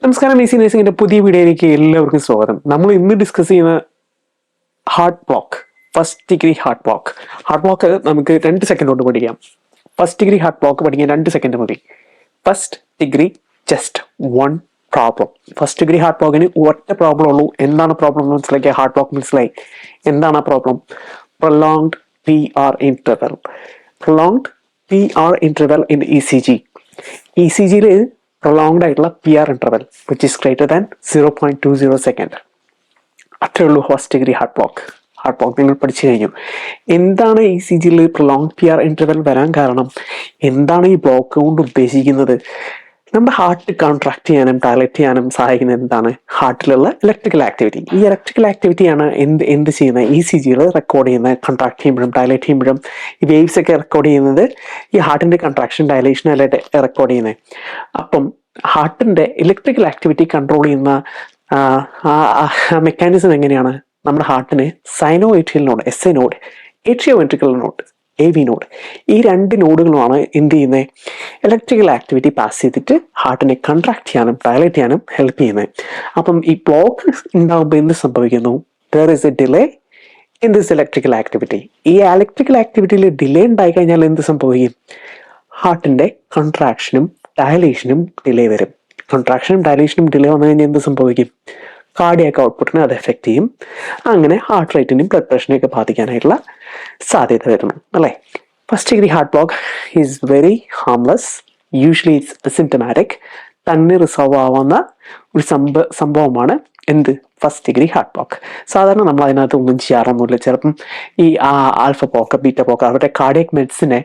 നമസ്കാരം, ഈസി നേഴ്സിംഗിന്റെ പുതിയ വീഡിയോയിലേക്ക് എല്ലാവർക്കും സ്വാഗതം. നമ്മൾ ഇന്ന് ഡിസ്കസ് ചെയ്യുന്ന heart block, first degree heart block. Heart block നമുക്ക് 2 സെക്കൻഡ് കൊണ്ട് പഠിക്കാം. ഫസ്റ്റ് ഡിഗ്രി ഹാർട്ട് ബ്ലോക്ക് പഠിക്കാൻ 2 സെക്കൻഡ് മതി. First degree just 1 problem. First degree heart ബ്ലോക്കിന് ഒറ്റ പ്രോബ്ലം ഉള്ളൂ. എന്താണ് പ്രോബ്ലം മനസ്സിലാക്കിയ ഹാർട്ട് ബ്ലോക്ക് മനസ്സിലായി. എന്താണ് ആ problem? Prolonged PR interval. Prolonged PR interval in ECG. ECGയിൽ prolonged ആയിട്ടുള്ള PR interval which is greater than 0.20 second. അത്രേ ഉള്ളൂ first degree heart block. Heart block നിങ്ങൾ പഠിച്ചു കഴിഞ്ഞു. എന്താണ് ECGയിൽ പ്രൊലോങ്ഡ് PR interval വരാൻ കാരണം? എന്താണ് ഈ ബ്ലോക്ക് കൊണ്ട് ഉദ്ദേശിക്കുന്നത്? നമ്മുടെ ഹാർട്ട് കോൺട്രാക്ട് ചെയ്യാനും ഡയലേറ്റ് ചെയ്യാനും സഹായിക്കുന്നത് എന്താണ്? ഹാർട്ടിലുള്ള ഇലക്ട്രിക്കൽ ആക്ടിവിറ്റി. ഈ ഇലക്ട്രിക്കൽ ആക്ടിവിറ്റിയാണ് എന്ത് ചെയ്യുന്നത്? ECGയിൽ റെക്കോർഡ് ചെയ്യുന്നത്. കോൺട്രാക്ട് ചെയ്യുമ്പോഴും ഡയലേറ്റ് ചെയ്യുമ്പോഴും ഈ വേവ്സ് ഒക്കെ റെക്കോർഡ് ചെയ്യുന്നത് ഈ ഹാർട്ടിന്റെ കൺട്രാക്ഷൻ ഡയലേഷൻ അല്ലായിട്ട് റെക്കോർഡ് ചെയ്യുന്നത്. അപ്പം ഹാർട്ടിന്റെ ഇലക്ട്രിക്കൽ ആക്ടിവിറ്റി കൺട്രോൾ ചെയ്യുന്ന മെക്കാനിസം എങ്ങനെയാണ്? നമ്മുടെ ഹാർട്ടിന് sino atrial node, SI node, atrio ventricular node, AV node, ഈ 2 നോഡുകളുമാണ് എന്ത് ചെയ്യുന്നത്? ഇലക്ട്രിക്കൽ ആക്ടിവിറ്റി പാസ് ചെയ്തിട്ട് ഹാർട്ടിനെ കൺട്രാക്ട് ചെയ്യാനും ഡയലേറ്റ് ചെയ്യാനും ഹെൽപ്പ് ചെയ്യുന്നത്. അപ്പം ഈ ബ്ലോക്ക് ഉണ്ടാകുമ്പോൾ എന്ത് സംഭവിക്കുന്നു? There is a delay in this electrical activity. ഈ ഇലക്ട്രിക്കൽ ആക്ടിവിറ്റിയിൽ ഡിലേ ഉണ്ടായി കഴിഞ്ഞാൽ എന്ത് സംഭവിക്കും? ഹാർട്ടിന്റെ കൺട്രാക്ഷനും ഡയലേഷനും ഡിലേ വരും. കൺട്രാക്ഷനും ഡയലേഷനും ഡിലേ വന്നു കഴിഞ്ഞാൽ എന്ത് സംഭവിക്കും? കാർഡിയാക് ഔട്ട്പുട്ടിനെ അത് എഫക്ട് ചെയ്യും. അങ്ങനെ ഹാർട്ട് റേറ്റിനെയും ബ്ലഡ് പ്രഷറിനെയൊക്കെ ബാധിക്കാനായിട്ടുള്ള സാധ്യത വരുന്നു അല്ലേ. First degree heart block is very harmless. Usually it's symptomatic. തന്നെ റിസോൾവ് ആവുന്ന ഒരു സംഭവമാണ് എന്ത്? First degree heart block. സാധാരണ നമ്മൾ അതിനകത്ത് ഒന്നും ചെയ്യാറൊന്നുമില്ല. ചിലപ്പം ഈ ആൽഫ ബ്ലോക്ക്, ബീറ്റ ബ്ലോക്ക്, അവരുടെ കാർഡിയക് മെഡിസിനെ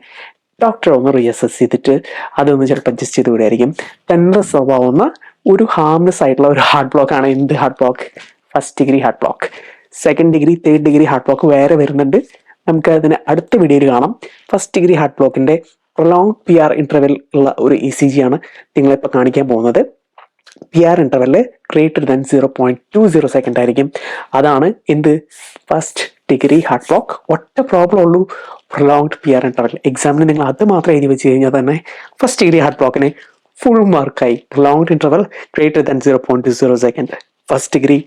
ഡോക്ടർ ഒന്ന് റീഅസസ് ചെയ്തിട്ട് അതൊന്ന് ചിലപ്പോൾ അഡ്ജസ്റ്റ് ചെയ്ത് വിടായിരിക്കും. തന്നെ റിസോൾവ് ആവുന്ന ഒരു ഹാംലെസ് ആയിട്ടുള്ള ഒരു ഹാർട്ട് ബ്ലോക്ക് ആണ് എന്ത് heart block? First degree heart block. Second degree, third degree heart block വേറെ വരുന്നുണ്ട്. നമുക്ക് അതിന് അടുത്ത വീഡിയോയിൽ കാണാം. ഫസ്റ്റ് ഡിഗ്രി ഹാർട്ട് ബ്ലോക്കിന്റെ പ്രൊലോങ് PR ഇന്റർവെൽ ഉള്ള ഒരു ECG ആണ് നിങ്ങളിപ്പോൾ കാണിക്കാൻ പോകുന്നത്. PR interval greater than 0.20 second ആയിരിക്കും. അതാണ് എന്ത്? First degree heart block. ഒറ്റ പ്രോബ്ലം ഉള്ളൂ, പ്രൊലോങ്ഡ് PR ഇന്റർവെൽ. എക്സാമിന് നിങ്ങൾ അത് മാത്രം എഴുതി വെച്ച് കഴിഞ്ഞാൽ തന്നെ ഫസ്റ്റ് ഡിഗ്രി ഹാർട്ട് ബ്ലോക്കിന് full മാർക്കായി. Prolonged interval greater than 0.20 second. First degree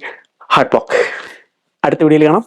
heart block. അടുത്ത വീഡിയോയിൽ കാണാം.